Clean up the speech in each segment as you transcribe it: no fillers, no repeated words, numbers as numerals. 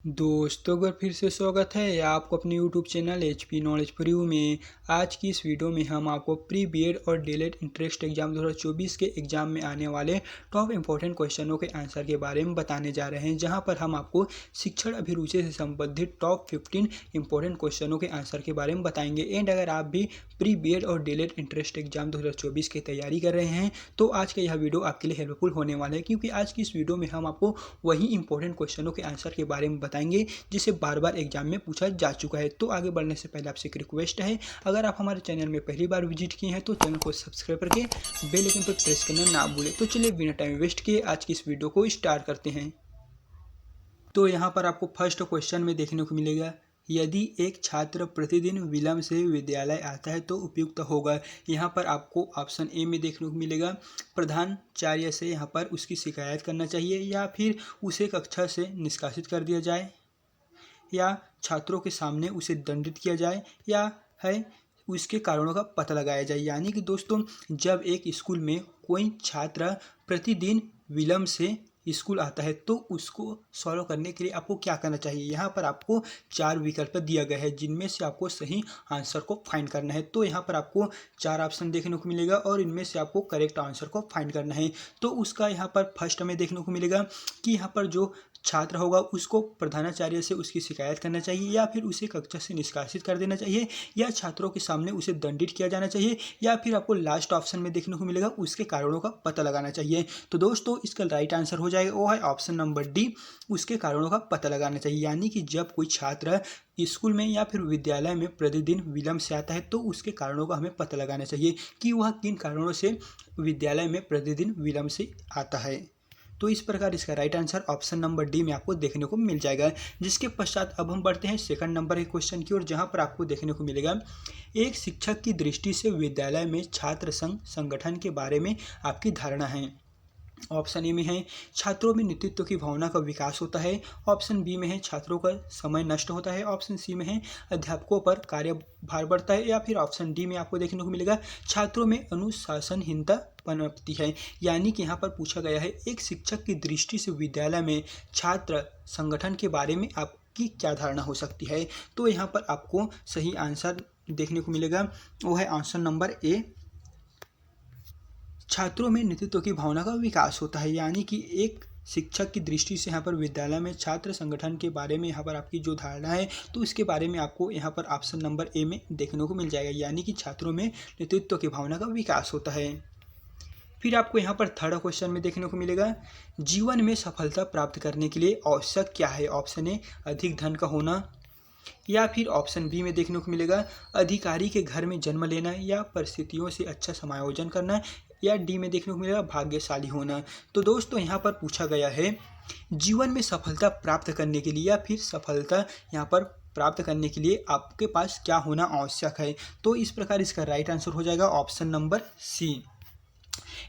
दोस्तों अगर फिर से स्वागत है आपको अपने YouTube channel HP knowledge for you में। आज की इस वीडियो में हम आपको प्री बीएड और डीएलएड इंट्रेंस एग्जाम 2024 के एग्जाम में आने वाले टॉप इंपॉर्टेंट क्वेश्चनों के आंसर के बारे में बताने जा रहे हैं, जहां पर हम आपको शिक्षण अभिरुचि से संबंधित टॉप 15 इंपॉर्टेंट क्वेश्चनों के आंसर के बारे में बताएंगे। एंड अगर आप भी प्री बीएड और डीएलएड इंट्रेंस एग्जाम 2024 की तैयारी कर रहे हैं तो आज का यह वीडियो आपके लिए हेल्पफुल होने वाला है, क्योंकि आज की इस वीडियो में हम आपको वही इंपॉर्टेंट क्वेश्चनों के आंसर के बारे में बताएंगे जिसे बार बार एग्जाम में पूछा जा चुका है। तो आगे बढ़ने से पहले आपसे एक रिक्वेस्ट है, अगर आप हमारे चैनल में पहली बार विजिट किए हैं तो चैनल को सब्सक्राइब करके बेल आइकन पर प्रेस करना ना भूलें। तो चलिए बिना टाइम वेस्ट किए आज की इस वीडियो को स्टार्ट करते हैं। तो यहाँ पर आपको फर्स्ट क्वेश्चन में देखने को मिलेगा, यदि एक छात्र प्रतिदिन विलंब से विद्यालय आता है तो उपयुक्त होगा। यहाँ पर आपको ऑप्शन ए में देखने को मिलेगा, प्रधानाचार्य से यहाँ पर उसकी शिकायत करना चाहिए, या फिर उसे कक्षा से निष्कासित कर दिया जाए, या छात्रों के सामने उसे दंडित किया जाए, या है उसके कारणों का पता लगाया जाए। यानी कि दोस्तों, जब एक स्कूल में कोई छात्र प्रतिदिन विलंब से स्कूल आता है तो उसको सॉल्व करने के लिए आपको क्या करना चाहिए। यहाँ पर आपको 4 विकल्प दिया गया है, जिनमें से आपको सही आंसर को फाइंड करना है। तो यहाँ पर आपको 4 ऑप्शन देखने को मिलेगा और इनमें से आपको करेक्ट आंसर को फाइंड करना है। तो उसका यहाँ पर फर्स्ट में देखने को मिलेगा कि यहाँ पर जो छात्र होगा उसको प्रधानाचार्य से उसकी शिकायत करना चाहिए, या फिर उसे कक्षा से निष्कासित कर देना चाहिए, या छात्रों के सामने उसे दंडित किया जाना चाहिए, या फिर आपको लास्ट ऑप्शन में देखने को मिलेगा उसके कारणों का पता लगाना चाहिए। तो दोस्तों इसका राइट आंसर हो जाएगा वो है ऑप्शन नंबर डी, उसके कारणों का पता लगाना चाहिए। यानी कि जब कोई छात्र स्कूल में या फिर विद्यालय में प्रतिदिन विलंब से आता है तो उसके कारणों का हमें पता लगाना चाहिए कि वह किन कारणों से विद्यालय में प्रतिदिन विलंब से आता है। तो इस प्रकार इसका right answer option number D में आपको देखने को मिल जाएगा। जिसके पश्चात अब हम बढ़ते हैं सेकंड नंबर के क्वेश्चन की ओर, जहां पर आपको देखने को मिलेगा, एक शिक्षक की दृष्टि से विद्यालय में छात्र संघ संगठन के बारे में आपकी धारणा है। ऑप्शन ए में है छात्रों में नेतृत्व की भावना का विकास होता है। ऑप्शन बी में है छात्रों का समय नष्ट होता है। ऑप्शन सी में है अध्यापकों पर कार्यभार बढ़ता है, या फिर ऑप्शन डी में आपको देखने को मिलेगा छात्रों में अनुशासनहीनता पनपती है। यानी कि यहाँ पर पूछा गया है, एक शिक्षक की दृष्टि से विद्यालय में छात्र संगठन के बारे में आपकी क्या धारणा हो सकती है। तो यहाँ पर आपको सही आंसर देखने को मिलेगा, वो है आंसर नंबर ए, छात्रों में नेतृत्व की भावना का विकास होता है। यानी कि एक शिक्षक की दृष्टि से यहाँ पर विद्यालय में छात्र संगठन के बारे में यहाँ पर आपकी जो धारणा है तो इसके बारे में आपको यहाँ पर ऑप्शन नंबर ए में देखने को मिल जाएगा। यानी कि छात्रों में नेतृत्व की भावना का विकास होता है। फिर आपको यहाँ पर थर्ड क्वेश्चन में देखने को मिलेगा, जीवन में सफलता प्राप्त करने के लिए आवश्यक क्या है। ऑप्शन ए अधिक धन का होना, या फिर ऑप्शन बी में देखने को मिलेगा अधिकारी के घर में जन्म लेना, या परिस्थितियों से अच्छा समायोजन करना, या डी में देखने को मिलेगा भाग्यशाली होना। तो दोस्तों यहाँ पर पूछा गया है, जीवन में सफलता प्राप्त करने के लिए या फिर सफलता यहाँ पर प्राप्त करने के लिए आपके पास क्या होना आवश्यक है। तो इस प्रकार इसका राइट आंसर हो जाएगा ऑप्शन नंबर सी।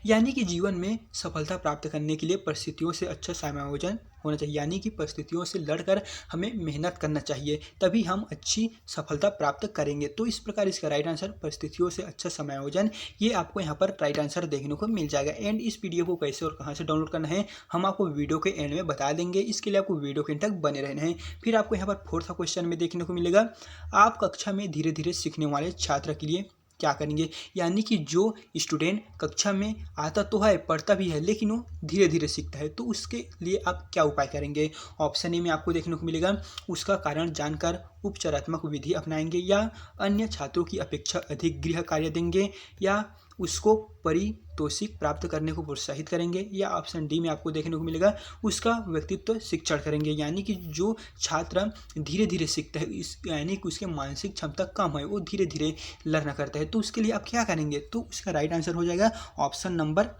यानी कि जीवन में सफलता प्राप्त करने के लिए परिस्थितियों से अच्छा समायोजन होना चाहिए। यानी कि परिस्थितियों से लड़कर हमें मेहनत करना चाहिए, तभी हम अच्छी सफलता प्राप्त करेंगे। तो इस प्रकार इसका राइट आंसर परिस्थितियों से अच्छा समायोजन, ये आपको यहाँ पर राइट आंसर देखने को मिल जाएगा। एंड इस पीडीएफ को कैसे और कहाँ से डाउनलोड करना है हम आपको वीडियो के एंड में बता देंगे, इसके लिए आपको वीडियो के एंड तक बने रहना है। फिर आपको यहाँ पर फोर्थ क्वेश्चन में देखने को मिलेगा, आप कक्षा में धीरे धीरे सीखने वाले छात्र के लिए क्या करेंगे। यानी कि जो स्टूडेंट कक्षा में आता तो है, पढ़ता भी है, लेकिन वो धीरे धीरे सीखता है, तो उसके लिए आप क्या उपाय करेंगे। ऑप्शन ए में आपको देखने को मिलेगा उसका कारण जानकर उपचारात्मक विधि अपनाएंगे, या अन्य छात्रों की अपेक्षा अधिक गृह कार्य देंगे, या उसको पारितोषिक प्राप्त करने को प्रोत्साहित करेंगे, या ऑप्शन डी में आपको देखने को मिलेगा उसका व्यक्तित्व शिक्षण करेंगे। यानी कि जो छात्र धीरे धीरे सीखता है, इस यानी कि उसके मानसिक क्षमता कम है, वो धीरे धीरे लर्न करता है, तो उसके लिए आप क्या करेंगे। तो उसका राइट आंसर हो जाएगा ऑप्शन नंबर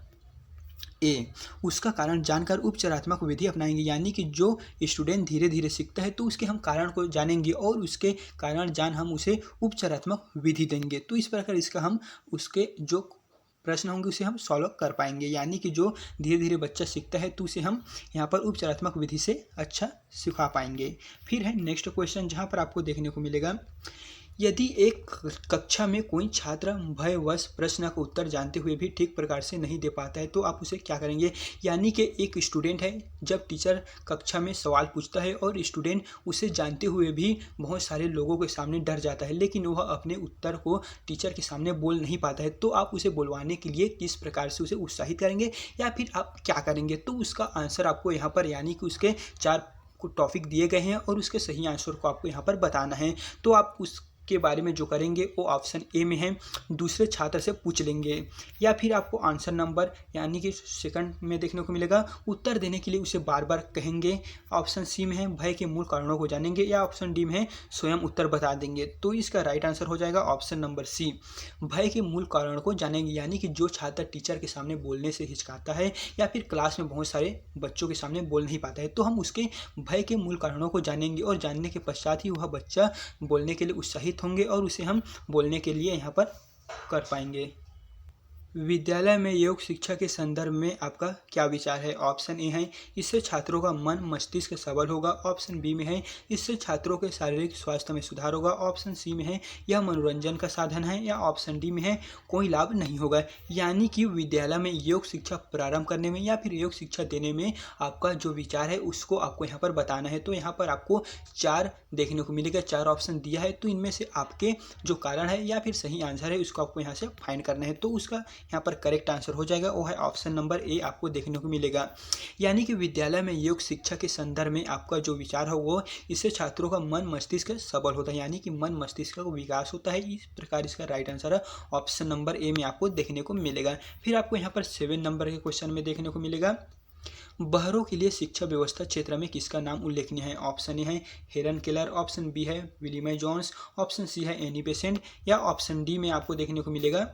ए, उसका कारण जानकर उपचारात्मक विधि अपनाएंगे। यानी कि जो स्टूडेंट धीरे धीरे सीखता है तो उसके हम कारण को जानेंगे और उसके कारण जान हम उसे उपचारात्मक विधि देंगे। तो इस प्रकार इसका हम उसके जो प्रश्न होंगे उसे हम सॉल्व कर पाएंगे। यानी कि जो धीरे धीरे बच्चा सीखता है तो उसे हम यहाँ पर उपचारात्मक विधि से अच्छा सिखा पाएंगे। फिर है नेक्स्ट क्वेश्चन, जहाँ पर आपको देखने को मिलेगा, यदि एक कक्षा में कोई छात्र भयवश प्रश्न का उत्तर जानते हुए भी ठीक प्रकार से नहीं दे पाता है तो आप उसे क्या करेंगे। यानी कि एक स्टूडेंट है, जब टीचर कक्षा में सवाल पूछता है और स्टूडेंट उसे जानते हुए भी बहुत सारे लोगों के सामने डर जाता है, लेकिन वह अपने उत्तर को टीचर के सामने बोल नहीं पाता है, तो आप उसे बुलवाने के लिए किस प्रकार से उसे उत्साहित करेंगे या फिर आप क्या करेंगे। तो उसका आंसर आपको यहाँ पर, यानी कि उसके 4 टॉपिक दिए गए हैं और उसके सही आंसर को आपको यहाँ पर बताना है। तो आप उसके बारे में जो करेंगे वो ऑप्शन ए में है, दूसरे छात्र से पूछ लेंगे, या फिर आपको आंसर नंबर यानी कि सेकंड में देखने को मिलेगा, उत्तर देने के लिए उसे बार बार कहेंगे। ऑप्शन सी में है भय के मूल कारणों को जानेंगे, या ऑप्शन डी में है स्वयं उत्तर बता देंगे। तो इसका राइट आंसर हो जाएगा ऑप्शन नंबर सी, भय के मूल कारण को जानेंगे। यानी कि जो छात्र टीचर के सामने बोलने से हिचकाता है या फिर क्लास में बहुत सारे बच्चों के सामने बोल नहीं पाता है, तो हम उसके भय के मूल कारणों को जानेंगे और जानने के पश्चात ही वह बच्चा बोलने के लिए उत्साहित होंगे और उसे हम बोलने के लिए यहाँ पर कर पाएंगे। विद्यालय में योग शिक्षा के संदर्भ में आपका क्या विचार है। ऑप्शन ए है इससे छात्रों का मन मस्तिष्क सबल होगा। ऑप्शन बी में है इससे छात्रों के शारीरिक स्वास्थ्य में सुधार होगा। ऑप्शन सी में है यह मनोरंजन का साधन है, या ऑप्शन डी में है कोई लाभ नहीं होगा। यानी कि विद्यालय में योग शिक्षा प्रारंभ करने में या फिर योग शिक्षा देने में आपका जो विचार है उसको आपको यहाँ पर बताना है। तो यहाँ पर आपको 4 देखने को मिलेगा, 4 ऑप्शन दिया है, तो इनमें से आपके जो कारण है या फिर सही आंसर है उसको आपको यहाँ से फाइंड करना है। तो उसका यहाँ पर करेक्ट आंसर हो जाएगा वो है ऑप्शन नंबर ए आपको देखने को मिलेगा। यानी कि विद्यालय में योग शिक्षा के संदर्भ में आपका जो विचार है वो इससे छात्रों का मन मस्तिष्क सबल होता है, यानी कि मन मस्तिष्क का विकास होता है। इस प्रकार इसका राइट आंसर है ऑप्शन नंबर ए में आपको देखने को मिलेगा। फिर आपको यहाँ पर 7 नंबर के क्वेश्चन में देखने को मिलेगा, बहरों के लिए शिक्षा व्यवस्था क्षेत्र में किसका नाम उल्लेखनीय है। ऑप्शन ए है हेलन केलर, ऑप्शन बी है विलियम जोन्स, ऑप्शन सी है एनी बेसेंट, या ऑप्शन डी में आपको देखने को मिलेगा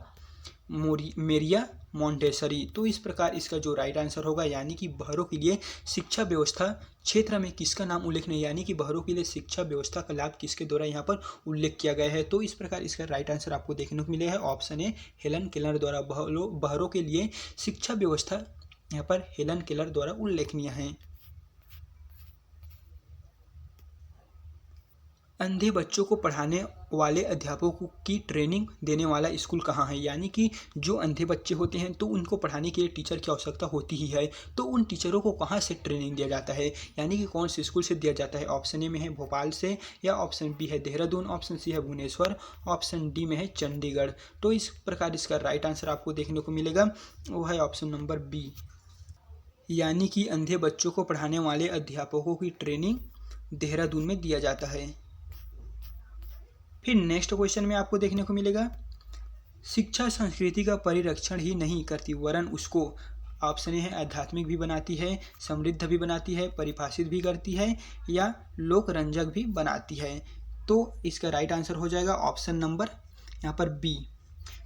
मेरिया मोंटेसरी। तो इस प्रकार इसका जो राइट आंसर होगा, यानी कि बहरों के लिए शिक्षा व्यवस्था क्षेत्र में किसका नाम उल्लेखनीय, यानी कि बहरों के लिए शिक्षा व्यवस्था का लाभ किसके द्वारा यहाँ पर उल्लेख किया गया है। तो इस प्रकार इसका राइट आंसर आपको देखने को मिलेगा ऑप्शन ए हेलन केलर द्वारा बहरों के लिए शिक्षा व्यवस्था यहाँ पर हेलन केलर द्वारा उल्लेखनीय है। अंधे बच्चों को पढ़ाने वाले अध्यापकों की ट्रेनिंग देने वाला स्कूल कहाँ है। यानी कि जो अंधे बच्चे होते हैं तो उनको पढ़ाने के लिए टीचर की आवश्यकता होती ही है, तो उन टीचरों को कहाँ से ट्रेनिंग दिया जाता है, यानी कि कौन से स्कूल से दिया जाता है। ऑप्शन ए में है भोपाल से, या ऑप्शन बी है देहरादून, ऑप्शन सी है भुवनेश्वर, ऑप्शन डी में है चंडीगढ़। तो इस प्रकार इसका राइट आंसर आपको देखने को मिलेगा वो है ऑप्शन नंबर बी, यानी कि अंधे बच्चों को पढ़ाने वाले अध्यापकों की ट्रेनिंग देहरादून में दिया जाता है। फिर नेक्स्ट क्वेश्चन में आपको देखने को मिलेगा, शिक्षा संस्कृति का परिरक्षण ही नहीं करती वरन उसको, ऑप्शन ए है आध्यात्मिक भी बनाती है, समृद्ध भी बनाती है, परिभाषित भी करती है, या लोकरंजक भी बनाती है। तो इसका राइट आंसर हो जाएगा ऑप्शन नंबर यहाँ पर बी,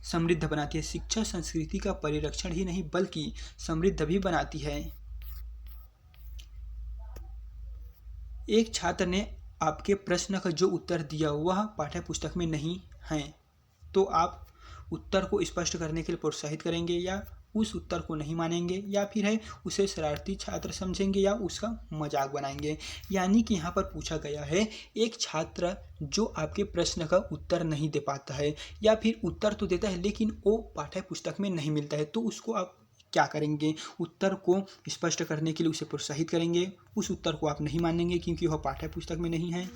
समृद्ध बनाती है। शिक्षा संस्कृति का परिरक्षण ही नहीं बल्कि समृद्ध भी बनाती है। एक छात्र ने आपके प्रश्न का जो उत्तर दिया वह पाठ्य पुस्तक में नहीं है, तो आप उत्तर को स्पष्ट करने के लिए प्रोत्साहित करेंगे, या उस उत्तर को नहीं मानेंगे, या फिर है उसे शरारती छात्र समझेंगे, या उसका मजाक बनाएंगे। यानी कि यहाँ पर पूछा गया है एक छात्र जो आपके प्रश्न का उत्तर नहीं दे पाता है, या फिर उत्तर तो देता है लेकिन वो पाठ्य पुस्तक में नहीं मिलता है, तो उसको आप क्या करेंगे, उत्तर को स्पष्ट करने के लिए उसे प्रोत्साहित करेंगे, उस उत्तर को आप नहीं मानेंगे क्योंकि वह पाठ्य पुस्तक में नहीं है,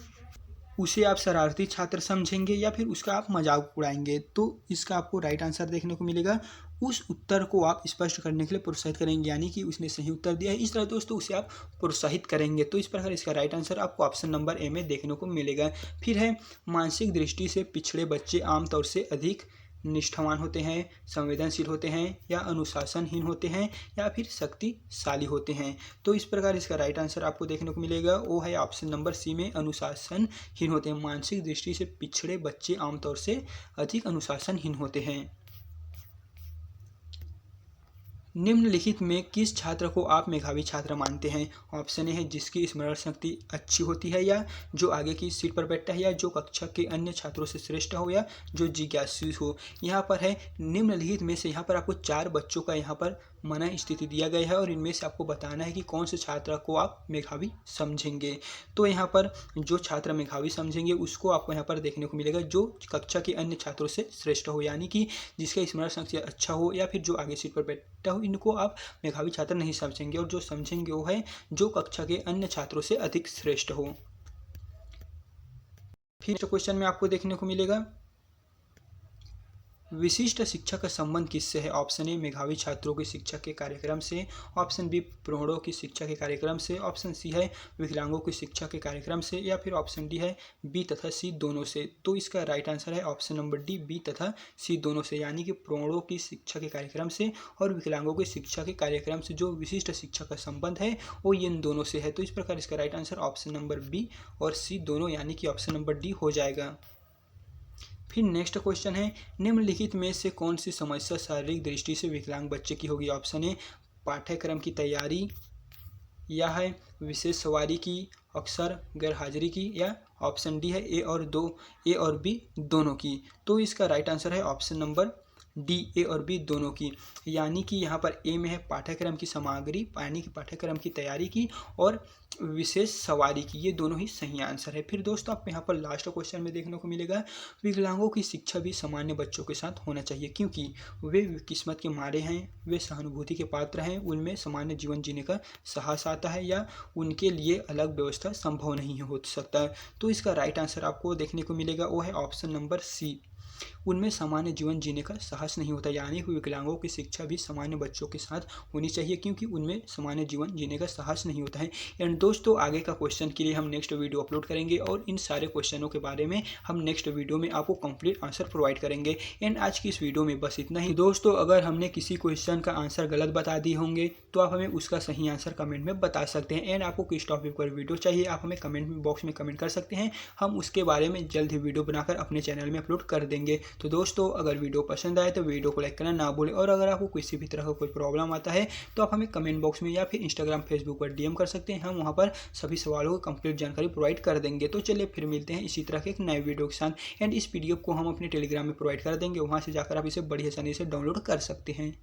उसे आप शरारती छात्र समझेंगे, या फिर उसका आप मजाक उड़ाएंगे। तो इसका आपको राइट आंसर देखने को मिलेगा, उस उत्तर को आप स्पष्ट करने के लिए प्रोत्साहित करेंगे, यानी कि उसने सही उत्तर दिया है, इस तरह दोस्तों उसे आप प्रोत्साहित करेंगे। तो इस प्रकार इसका राइट आंसर आपको ऑप्शन नंबर ए में देखने को मिलेगा। फिर है मानसिक दृष्टि से पिछड़े बच्चे आमतौर से अधिक निष्ठावान होते हैं, संवेदनशील होते हैं, या अनुशासनहीन होते हैं, या फिर शक्तिशाली होते हैं। तो इस प्रकार इसका राइट आंसर आपको देखने को मिलेगा वो है ऑप्शन नंबर सी में, अनुशासनहीन होते हैं। मानसिक दृष्टि से पिछड़े बच्चे आमतौर से अधिक अनुशासनहीन होते हैं। निम्नलिखित में किस छात्र को आप मेधावी छात्र मानते हैं। ऑप्शन ए है जिसकी स्मरण शक्ति अच्छी होती है, या जो आगे की सीट पर बैठता है, या जो कक्षा के अन्य छात्रों से श्रेष्ठ हो, या जो जिज्ञासु हो। यहाँ पर है निम्नलिखित में से, यहाँ पर आपको 4 बच्चों का यहाँ पर मना स्थिति दिया गया है और इनमें से आपको बताना है कि कौन से छात्र को आप मेधावी समझेंगे। तो यहाँ पर जो छात्र मेधावी समझेंगे उसको आपको यहाँ पर देखने को मिलेगा जो कक्षा के अन्य छात्रों से श्रेष्ठ हो, यानी कि जिसका स्मरण शक्ति अच्छा हो या फिर जो आगे सीट पर बैठा हो, इनको आप मेधावी छात्र नहीं समझेंगे। और जो समझेंगे वो है जो कक्षा के अन्य छात्रों से अधिक श्रेष्ठ हो। फिर क्वेश्चन में आपको देखने को मिलेगा विशिष्ट शिक्षा का संबंध किससे है। ऑप्शन ए मेधावी छात्रों की शिक्षा के कार्यक्रम से, ऑप्शन बी प्रौढ़ों की शिक्षा के कार्यक्रम से, ऑप्शन सी है विकलांगों की शिक्षा के कार्यक्रम से, या फिर ऑप्शन डी है बी तथा सी दोनों से। तो इसका राइट आंसर है ऑप्शन नंबर डी, बी तथा सी दोनों से, यानी कि प्रौढ़ों की शिक्षा के कार्यक्रम से और विकलांगों की शिक्षा के कार्यक्रम से जो विशिष्ट शिक्षा का संबंध है वो इन दोनों से है। तो इस प्रकार इसका right answer option number B और सी दोनों, यानी कि ऑप्शन नंबर डी हो जाएगा। फिर नेक्स्ट क्वेश्चन है निम्नलिखित में से कौन सी समस्या शारीरिक दृष्टि से विकलांग बच्चे की होगी। ऑप्शन ए पाठ्यक्रम की तैयारी, या है विशेष सवारी की अक्सर गैरहाजिरी की, या ऑप्शन डी है ए और बी दोनों की। तो इसका राइट आंसर है ऑप्शन नंबर डी, ए और बी दोनों की, यानी कि यहाँ पर ए में है पाठ्यक्रम की सामग्री, यानी कि पाठ्यक्रम की तैयारी की, और विशेष सवारी की, ये दोनों ही सही आंसर है। फिर दोस्तों आपको यहाँ पर लास्ट क्वेश्चन में देखने को मिलेगा विकलांगों की शिक्षा भी सामान्य बच्चों के साथ होना चाहिए क्योंकि वे किस्मत के मारे हैं, वे सहानुभूति के पात्र हैं, उनमें सामान्य जीवन जीने का साहस आता है या उनके लिए अलग व्यवस्था संभव नहीं हो सकता है। तो इसका राइट आंसर आपको देखने को मिलेगा वो है ऑप्शन नंबर सी, उनमें सामान्य जीवन जीने का साहस नहीं होता, यानी कि विकलांगों की शिक्षा भी सामान्य बच्चों के साथ होनी चाहिए क्योंकि उनमें सामान्य जीवन जीने का साहस नहीं होता है। एंड दोस्तों आगे का क्वेश्चन के लिए हम नेक्स्ट वीडियो अपलोड करेंगे और इन सारे क्वेश्चनों के बारे में हम नेक्स्ट वीडियो में आपको कंप्लीट आंसर प्रोवाइड करेंगे। एंड आज की इस वीडियो में बस इतना ही दोस्तों। अगर हमने किसी क्वेश्चन का आंसर गलत बता दिए होंगे तो आप हमें उसका सही आंसर कमेंट में बता सकते हैं। एंड आपको किस टॉपिक पर वीडियो चाहिए आप हमें कमेंट बॉक्स में कमेंट कर सकते हैं, हम उसके बारे में जल्द ही वीडियो बनाकर अपने चैनल में अपलोड कर देंगे। तो दोस्तों अगर वीडियो पसंद आए तो वीडियो को लाइक करना ना भूलें, और अगर आपको किसी भी तरह का कोई प्रॉब्लम आता है तो आप हमें कमेंट बॉक्स में या फिर इंस्टाग्राम फेसबुक पर डीएम कर सकते हैं, हम वहां पर सभी सवालों को कंप्लीट जानकारी प्रोवाइड कर देंगे। तो चलिए फिर मिलते हैं इसी तरह के एक नए वीडियो के साथ। एंड इस पीडीएफ को हम अपने टेलीग्राम में प्रोवाइड कर देंगे, वहां से जाकर आप इसे बड़ी आसानी से डाउनलोड कर सकते हैं।